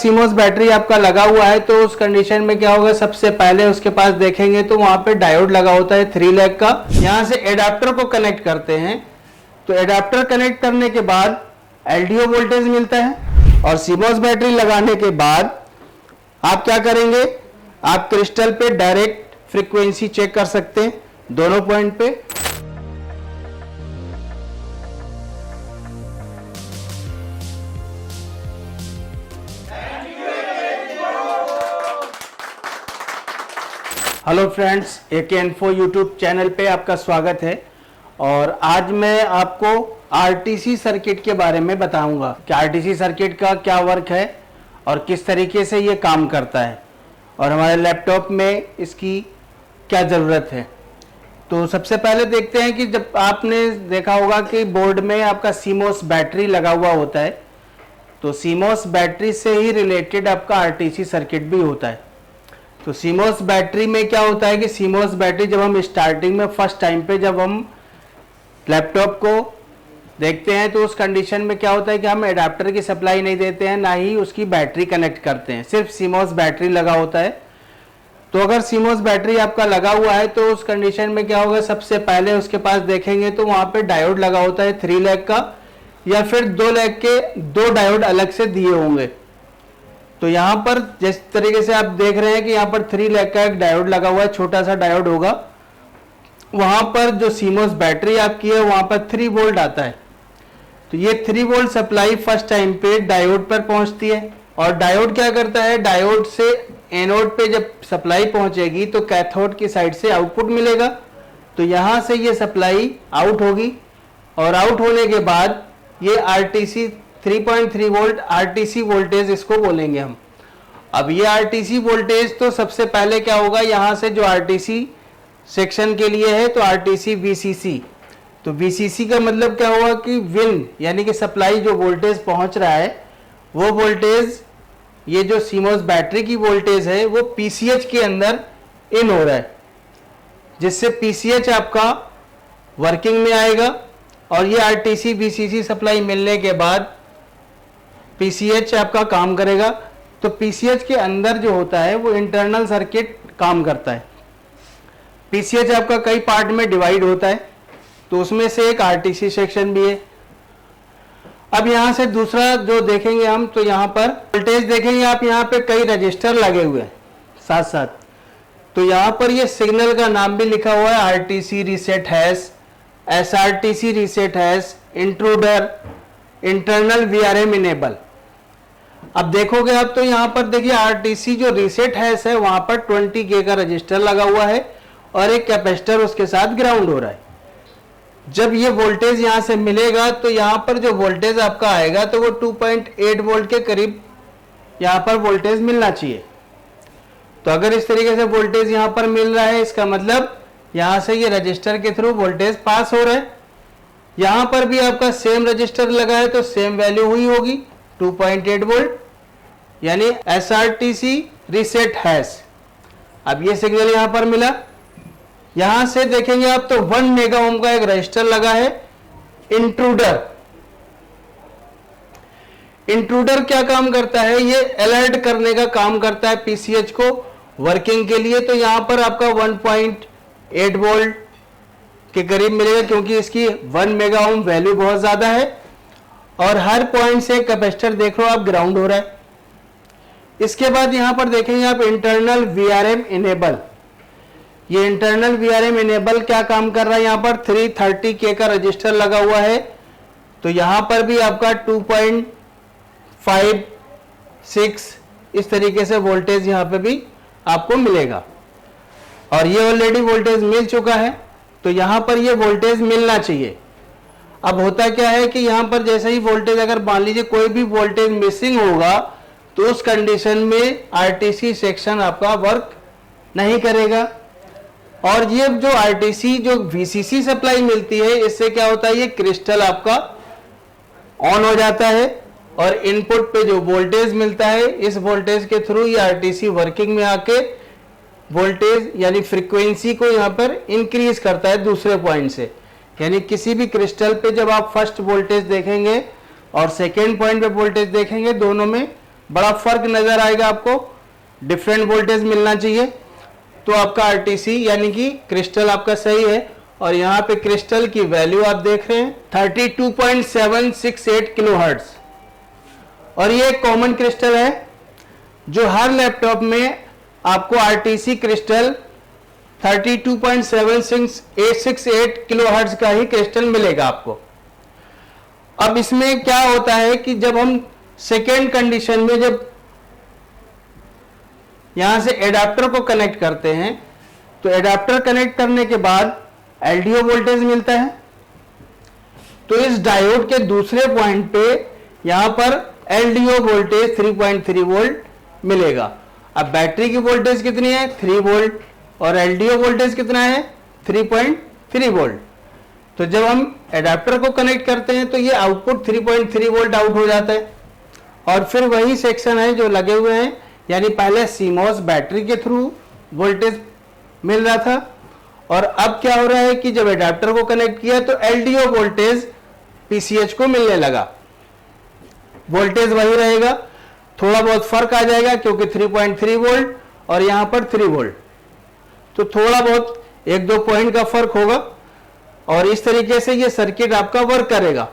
CMOS battery आपका लगा हुआ है तो उस कंडीशन में क्या होगा, सबसे पहले उसके पास देखेंगे तो वहां पे डायोड लगा होता है 3 लैग का। यहां से एडाप्टर को कनेक्ट करते हैं तो एडाप्टर कनेक्ट करने के बाद एलडीओ वोल्टेज मिलता है। और सीमोस बैटरी लगाने के बाद आप क्या करेंगे, आप क्रिस्टल पे डायरेक्ट फ्रीक्वेंसी चेक कर सकते हैं दोनों पॉइंट पे। हेलो फ्रेंड्स, एके इन्फो यूट्यूब चैनल पे आपका स्वागत है। और आज मैं आपको आरटीसी सर्किट के बारे में बताऊंगा कि आरटीसी सर्किट का क्या वर्क है और किस तरीके से ये काम करता है और हमारे लैपटॉप में इसकी क्या ज़रूरत है। तो सबसे पहले देखते हैं कि जब आपने देखा होगा कि बोर्ड में आपका सीमोस बैटरी लगा हुआ होता है, तो सीमोस बैटरी से ही रिलेटेड आपका आरटीसी सर्किट भी होता है। तो सीमोस बैटरी में क्या होता है कि सीमोस बैटरी जब हम स्टार्टिंग में फर्स्ट टाइम पे जब हम लैपटॉप को देखते हैं तो उस कंडीशन में क्या होता है कि हम एडाप्टर की सप्लाई नहीं देते हैं, ना ही उसकी बैटरी कनेक्ट करते हैं, सिर्फ सीमोस बैटरी लगा होता है। तो अगर सीमोस बैटरी आपका लगा हुआ है तो उस कंडीशन में क्या होगा, सबसे पहले उसके पास देखेंगे तो वहां पे डायोड लगा होता है 3 लैग का, या फिर 2 लैग के 2 डायोड अलग से दिए होंगे। तो यहाँ पर जिस तरीके से आप देख रहे हैं कि यहाँ पर 3 लैग का एक डायोड लगा हुआ है, छोटा सा डायोड होगा। वहां पर जो सीमोस बैटरी आपकी है वहां पर 3 वोल्ट आता है। तो ये 3 वोल्ट सप्लाई फर्स्ट टाइम पे डायोड पर पहुंचती है और डायोड क्या करता है, डायोड से एनोड पे जब सप्लाई पहुंचेगी तो कैथोड की साइड से आउटपुट मिलेगा। तो यहां से ये सप्लाई आउट होगी और आउट होने के बाद ये आरटीसी 3.3 वोल्ट आरटीसी वोल्टेज इसको बोलेंगे हम। अब ये आरटीसी वोल्टेज तो सबसे पहले क्या होगा, यहां से जो आरटीसी सेक्शन के लिए है तो आरटीसी वीसीसी, तो वीसीसी का मतलब क्या होगा कि विन यानी कि सप्लाई जो वोल्टेज पहुंच रहा है वो वोल्टेज, ये जो सीमोस बैटरी की वोल्टेज है वो पीसीएच के अंदर इन हो रहा है, जिससे पीसीएच आपका वर्किंग में आएगा। और ये आरटीसी वीसीसी सप्लाई मिलने के बाद पीसीएच आपका काम करेगा। तो पीसीएच के अंदर जो होता है वो इंटरनल सर्किट काम करता है। पीसीएच आपका कई पार्ट में डिवाइड होता है, तो उसमें से एक आरटीसी सेक्शन भी है। अब यहां से दूसरा जो देखेंगे हम, तो यहां पर वोल्टेज देखेंगे आप, यहां पे कई रजिस्टर लगे हुए हैं साथ साथ। तो यहां पर ये सिग्नल का नाम भी लिखा हुआ है, RTC reset hash, SRTC reset hash, intruder, internal VRM enable. अब देखोगे आप तो यहां पर देखिए आरटीसी जो रीसेट हैश है वहां पर 20K का रजिस्टर लगा हुआ है और एक कैपेसिटर उसके साथ ग्राउंड हो रहा है। जब ये वोल्टेज यहां से मिलेगा तो यहां पर जो वोल्टेज आपका आएगा तो वो 2.8 वोल्ट के करीब यहां पर वोल्टेज मिलना चाहिए। तो अगर इस तरीके से वोल्टेज यहां पर मिल रहा है, इसका मतलब यहां से ये रजिस्टर के थ्रू वोल्टेज पास हो रहा है। यहां पर भी आपका सेम रजिस्टर लगा है तो सेम वैल्यू हुई होगी 2.8 वोल्ट, यानी एसआरटीसी रीसेट हैश। अब ये सिग्नल यहां पर मिला। यहां से देखेंगे आप तो 1 मेगा ओम का एक रजिस्टर लगा है, इंट्रूडर। इंट्रूडर क्या काम करता है, ये अलर्ट करने का काम करता है पीसीएच को वर्किंग के लिए। तो यहां पर आपका 1.8 वोल्ट के करीब मिलेगा क्योंकि इसकी 1 मेगा ओम वैल्यू बहुत ज्यादा है और हर पॉइंट से कैपेसिटर देख लो आप ग्राउंड हो रहा है। इसके बाद यहां पर देखेंगे आप इंटरनल वीआरएम इनेबल। ये इंटरनल वीआरएम इनेबल क्या काम कर रहा है, यहां पर 330K का रजिस्टर लगा हुआ है। तो यहां पर भी आपका 2.56 इस तरीके से वोल्टेज यहां पे भी आपको मिलेगा और ये ऑलरेडी वोल्टेज मिल चुका है। तो यहां पर ये वोल्टेज मिलना चाहिए। अब होता क्या है कि यहां पर जैसे ही वोल्टेज, अगर मान लीजिए कोई भी वोल्टेज मिसिंग होगा तो उस कंडीशन में आरटीसी सेक्शन आपका वर्क नहीं करेगा। और ये जो आरटीसी जो वीसीसी सप्लाई मिलती है, इससे क्या होता है, ये क्रिस्टल आपका ऑन हो जाता है और इनपुट पे जो वोल्टेज मिलता है, इस वोल्टेज के थ्रू ये आरटीसी वर्किंग में आके वोल्टेज यानी फ्रीक्वेंसी को यहाँ पर इंक्रीज करता है दूसरे पॉइंट से। यानी किसी भी क्रिस्टल पे जब आप फर्स्ट वोल्टेज देखेंगे और सेकेंड पॉइंट पे वोल्टेज देखेंगे, दोनों में बड़ा फर्क नजर आएगा आपको, डिफरेंट वोल्टेज मिलना चाहिए। तो आपका आरटीसी यानी कि क्रिस्टल आपका सही है। और यहाँ पे क्रिस्टल की वैल्यू आप देख रहे हैं 32.768 किलोहर्ट्ज, और ये कॉमन क्रिस्टल है जो हर लैपटॉप में आपको आरटीसी क्रिस्टल 32.768 किलोहर्ट्ज का ही क्रिस्टल मिलेगा आपको। अब इसमें क्या होता है कि जब हम सेकेंड कंडीशन में जब यहां से एडाप्टर को कनेक्ट करते हैं तो एडाप्टर कनेक्ट करने के बाद एलडीओ वोल्टेज मिलता है। तो इस डायोड के दूसरे पॉइंट पे यहां पर एलडीओ वोल्टेज 3.3 वोल्ट मिलेगा। अब बैटरी की वोल्टेज कितनी है 3 वोल्ट और एलडीओ वोल्टेज कितना है 3.3 वोल्ट। तो जब हम एडाप्टर को कनेक्ट करते हैं तो ये आउटपुट 3.3 वोल्ट आउट हो जाता है। और फिर वही सेक्शन है जो लगे हुए हैं, यानी पहले सीमॉस बैटरी के थ्रू वोल्टेज मिल रहा था और अब क्या हो रहा है कि जब एडाप्टर को कनेक्ट किया तो एलडीओ वोल्टेज पीसीएच को मिलने लगा। वोल्टेज वही रहेगा, थोड़ा बहुत फर्क आ जाएगा क्योंकि 3.3 वोल्ट और यहां पर 3 वोल्ट, तो थोड़ा बहुत 1-2 पॉइंट का फर्क होगा। और इस तरीके से ये सर्किट आपका वर्क करेगा।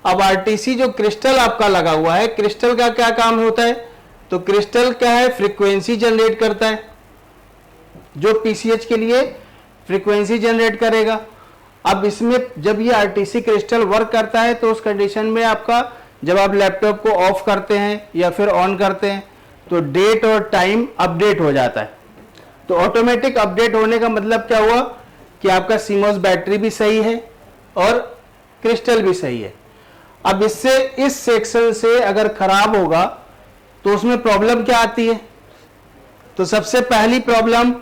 अब आरटीसी जो क्रिस्टल आपका लगा हुआ है, क्रिस्टल का क्या काम होता है, तो क्रिस्टल क्या है फ्रीक्वेंसी जनरेट करता है, जो पीसीएच के लिए फ्रीक्वेंसी जनरेट करेगा। अब इसमें जब ये आरटीसी क्रिस्टल वर्क करता है तो उस कंडीशन में आपका जब आप लैपटॉप को ऑफ करते हैं या फिर ऑन करते हैं तो डेट और टाइम अपडेट हो जाता है। तो ऑटोमेटिक अपडेट होने का मतलब क्या हुआ कि आपका सीमॉस बैटरी भी सही है और क्रिस्टल भी सही है। अब इससे इस सेक्शन से अगर खराब होगा तो उसमें प्रॉब्लम क्या आती है, तो सबसे पहली प्रॉब्लम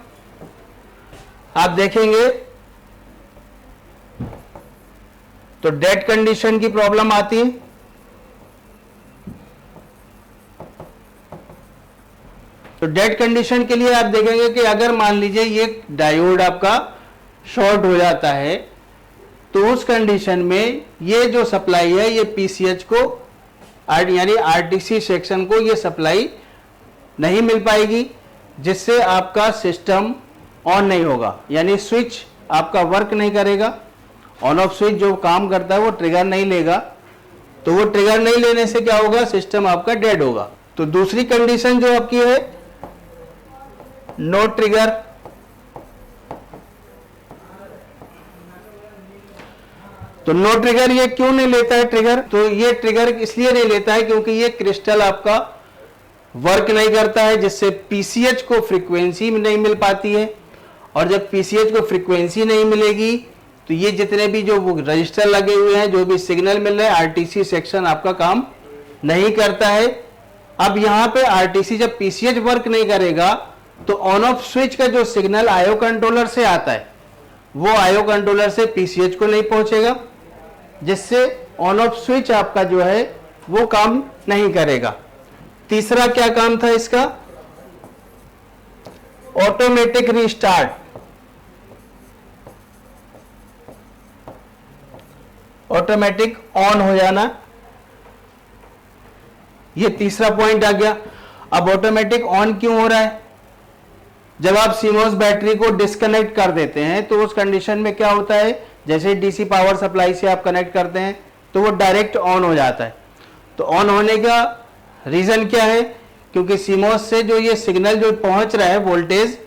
आप देखेंगे तो डेड कंडीशन की प्रॉब्लम आती है। तो डेड कंडीशन के लिए आप देखेंगे कि अगर मान लीजिए ये डायोड आपका शॉर्ट हो जाता है तो उस कंडीशन में ये जो सप्लाई है ये पीसीएच को यानी आरटीसी सेक्शन को ये सप्लाई नहीं मिल पाएगी, जिससे आपका सिस्टम ऑन नहीं होगा, यानी स्विच आपका वर्क नहीं करेगा। ऑन ऑफ स्विच जो काम करता है वो ट्रिगर नहीं लेगा, तो वो ट्रिगर नहीं लेने से क्या होगा सिस्टम आपका डेड होगा। तो दूसरी कंडीशन जो आपकी है नो ट्रिगर, तो नो ट्रिगर ये क्यों नहीं लेता है ट्रिगर, तो ये ट्रिगर इसलिए नहीं लेता है क्योंकि ये क्रिस्टल आपका वर्क नहीं करता है, जिससे पीसीएच को फ्रीक्वेंसी नहीं मिल पाती है। और जब पीसीएच को फ्रीक्वेंसी नहीं मिलेगी तो ये जितने भी जो रजिस्टर लगे हुए हैं, जो भी सिग्नल मिल रहे हैं, आरटीसी सेक्शन आपका काम नहीं करता है। अब यहां पे आरटीसी जब पीसीएच वर्क नहीं करेगा तो ऑन ऑफ स्विच का जो सिग्नल आईओ कंट्रोलर से आता है वो आईओ कंट्रोलर से पीसीएच को नहीं पहुंचेगा, जिससे ऑन ऑफ स्विच आपका जो है वो काम नहीं करेगा। तीसरा क्या काम था इसका, ऑटोमेटिक रीस्टार्ट। ऑटोमेटिक ऑन हो जाना, ये तीसरा पॉइंट आ गया। अब ऑटोमेटिक ऑन क्यों हो रहा है, जब आप सीमॉस बैटरी को डिस्कनेक्ट कर देते हैं तो उस कंडीशन में क्या होता है, जैसे डीसी पावर सप्लाई से आप कनेक्ट करते हैं तो वो डायरेक्ट ऑन हो जाता है। तो ऑन होने का रीजन क्या है, क्योंकि सीमॉस से जो ये सिग्नल जो पहुंच रहा है वोल्टेज,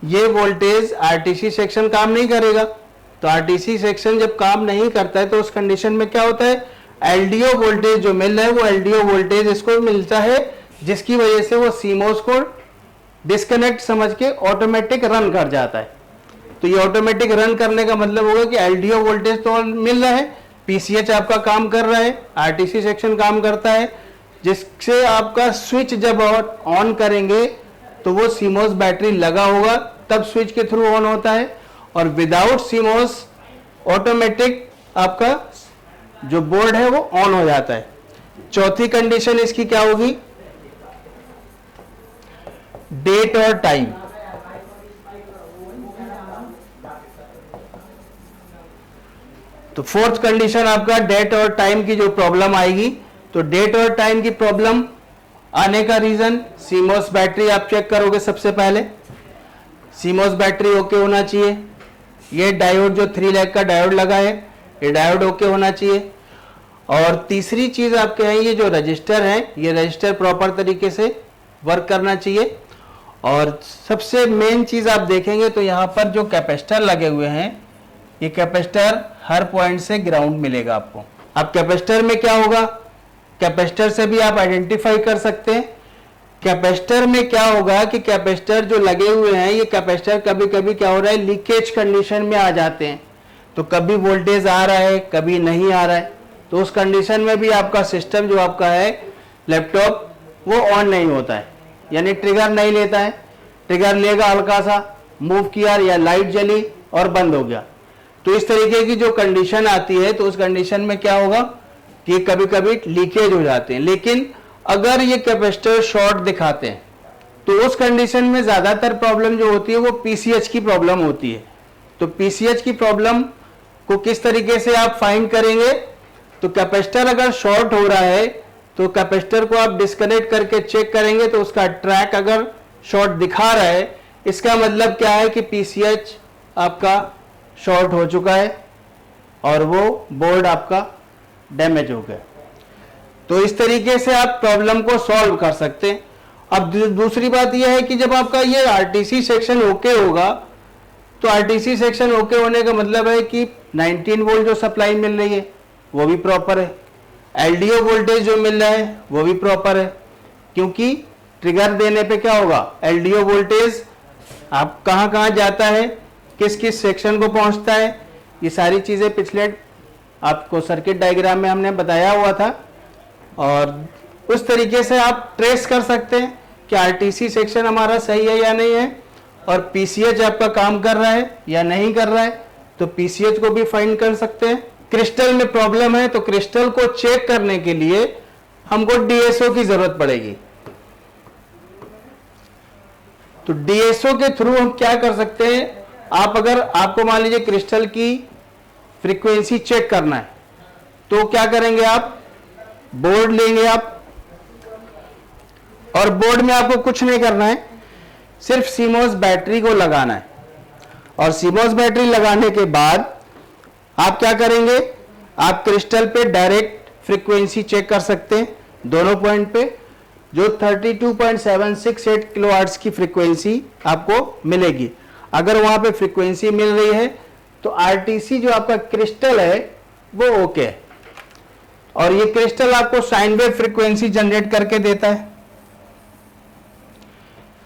ये वोल्टेज आरटीसी सेक्शन काम नहीं करेगा। तो आरटीसी सेक्शन जब काम नहीं करता है तो उस कंडीशन में क्या होता है, एलडीओ वोल्टेज जो मिल रहा है वो एलडीओ वोल्टेज इसको मिलता है, जिसकी वजह से वो सीमॉस को डिस्कनेक्ट समझ के ऑटोमेटिक रन कर जाता है। तो ये ऑटोमेटिक रन करने का मतलब होगा कि एलडीओ वोल्टेज तो मिल रहा है, पीसीएच आपका काम कर रहा है, आरटीसी सेक्शन काम करता है, जिससे आपका स्विच जब ऑन करेंगे तो वो सीमॉस बैटरी लगा होगा तब स्विच के थ्रू ऑन होता है, और विदाउट सीमॉस ऑटोमेटिक आपका जो बोर्ड है वो ऑन हो जाता है। चौथी कंडीशन इसकी क्या होगी, डेट और टाइम। तो फोर्थ कंडीशन आपका डेट और टाइम की जो प्रॉब्लम आएगी, तो डेट और टाइम की प्रॉब्लम आने का रीजन, सीमोस बैटरी आप चेक करोगे सबसे पहले, सीमोस बैटरी ओके होना चाहिए। ये डायोड जो 3 लैग का डायोड लगा है, ये डायोड ओके होना चाहिए। और तीसरी चीज आपके हैं, ये जो रजिस्टर है, ये रजिस्टर प्रॉपर तरीके से वर्क करना चाहिए। और सबसे मेन चीज आप देखेंगे तो यहाँ पर जो कैपेसिटर लगे हुए हैं, ये कैपेसिटर हर पॉइंट से ग्राउंड मिलेगा आपको। अब कैपेसिटर में क्या होगा, कैपेसिटर से भी आप आइडेंटिफाई कर सकते हैं। कैपेसिटर में क्या होगा कि कैपेसिटर जो लगे हुए हैं, ये कैपेसिटर कभी कभी क्या हो रहा है, लीकेज कंडीशन में आ जाते हैं। तो कभी वोल्टेज आ रहा है, कभी नहीं आ रहा है, तो उस कंडीशन में भी आपका सिस्टम जो आपका है लैपटॉप, वो ऑन नहीं होता है, यानी ट्रिगर नहीं लेता है। ट्रिगर लेगा, हल्का सा मूव किया या लाइट जली और बंद हो गया। तो इस तरीके की जो कंडीशन आती है, तो उस कंडीशन में क्या होगा कि कभी कभी लीकेज हो जाते हैं। लेकिन अगर ये कैपेसिटर शॉर्ट दिखाते हैं, तो उस कंडीशन में ज्यादातर प्रॉब्लम जो होती है वो पीसीएच की प्रॉब्लम होती है। तो पीसीएच की प्रॉब्लम को किस तरीके से आप फाइंड करेंगे, तो कैपेसिटर अगर शॉर्ट हो रहा है तो कैपेसिटर को आप डिस्कनेक्ट करके चेक करेंगे, तो उसका ट्रैक अगर शॉर्ट दिखा रहा है, इसका मतलब क्या है कि पीसीएच आपका शॉर्ट हो चुका है और वो बोर्ड आपका डैमेज हो गया। तो इस तरीके से आप प्रॉब्लम को सॉल्व कर सकते हैं। अब दूसरी बात यह है कि जब आपका ये आरटीसी सेक्शन ओके होगा, तो आरटीसी सेक्शन ओके होने का मतलब है कि 19 वोल्ट जो सप्लाई मिल रही है वो भी प्रॉपर है, एलडीओ वोल्टेज जो मिल रहा है वो भी प्रॉपर है। क्योंकि ट्रिगर देने पे क्या होगा, एलडीओ वोल्टेज आप कहां कहां जाता है, किस किस सेक्शन को पहुंचता है, ये सारी चीजें पिछले आपको सर्किट डायग्राम में हमने बताया हुआ था। और उस तरीके से आप ट्रेस कर सकते हैं कि आरटीसी सेक्शन हमारा सही है या नहीं है, और पीसीएच आपका काम कर रहा है या नहीं कर रहा है, तो पीसीएच को भी फाइंड कर सकते हैं। क्रिस्टल में प्रॉब्लम है, तो क्रिस्टल को चेक करने के लिए हमको डीएसओ की जरूरत पड़ेगी। तो डीएसओ के थ्रू हम क्या कर सकते हैं, आप अगर आपको मान लीजिए क्रिस्टल की फ्रीक्वेंसी चेक करना है, तो क्या करेंगे, आप बोर्ड लेंगे आप, और बोर्ड में आपको कुछ नहीं करना है, सिर्फ सीमोस बैटरी को लगाना है। और सीमोस बैटरी लगाने के बाद आप क्या करेंगे, आप क्रिस्टल पे डायरेक्ट फ्रीक्वेंसी चेक कर सकते हैं दोनों पॉइंट पे, जो 32.768 किलोहर्ट्ज की फ्रीक्वेंसी आपको मिलेगी। अगर वहां पे फ्रीक्वेंसी मिल रही है तो आरटीसी जो आपका क्रिस्टल है वो ओके है, और ये क्रिस्टल आपको साइन वेव फ्रीक्वेंसी जनरेट करके देता है।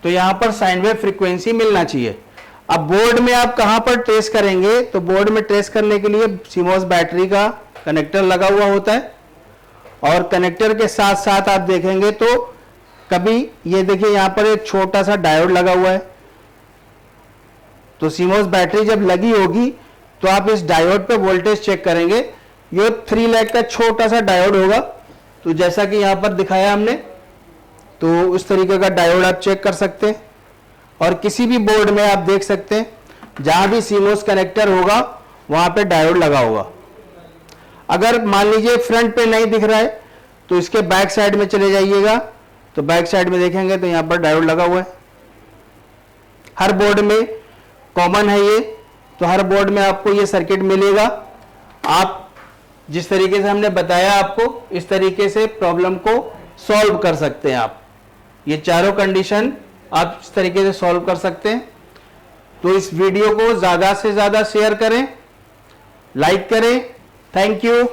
तो यहां पर साइन वेव फ्रीक्वेंसी मिलना चाहिए। अब बोर्ड में आप कहां पर ट्रेस करेंगे, तो बोर्ड में ट्रेस करने के लिए सीमोस बैटरी का कनेक्टर लगा हुआ होता है, और कनेक्टर के साथ साथ आप देखेंगे तो कभी ये देखिए यहां पर एक छोटा सा डायोड लगा हुआ है। तो सीमोस बैटरी जब लगी होगी तो आप इस डायोड पे वोल्टेज चेक करेंगे, ये 3 लैग का छोटा सा डायोड होगा। तो जैसा कि यहां पर दिखाया हमने, तो उस तरीके का डायोड आप चेक कर सकते हैं। और किसी भी बोर्ड में आप देख सकते हैं जहां भी सीमोस कनेक्टर होगा वहां पे डायोड लगा होगा। अगर मान लीजिए फ्रंट पे नहीं दिख रहा है तो इसके बैक साइड में चले जाइएगा, तो बैक साइड में देखेंगे तो यहां पर डायोड लगा हुआ है। हर बोर्ड में कॉमन है ये, तो हर बोर्ड में आपको ये सर्किट मिलेगा। आप जिस तरीके से हमने बताया आपको, इस तरीके से प्रॉब्लम को सॉल्व कर सकते हैं। आप ये चारों कंडीशन आप इस तरीके से सॉल्व कर सकते हैं। तो इस वीडियो को ज़्यादा से ज़्यादा शेयर करें, लाइक करें। Thank you.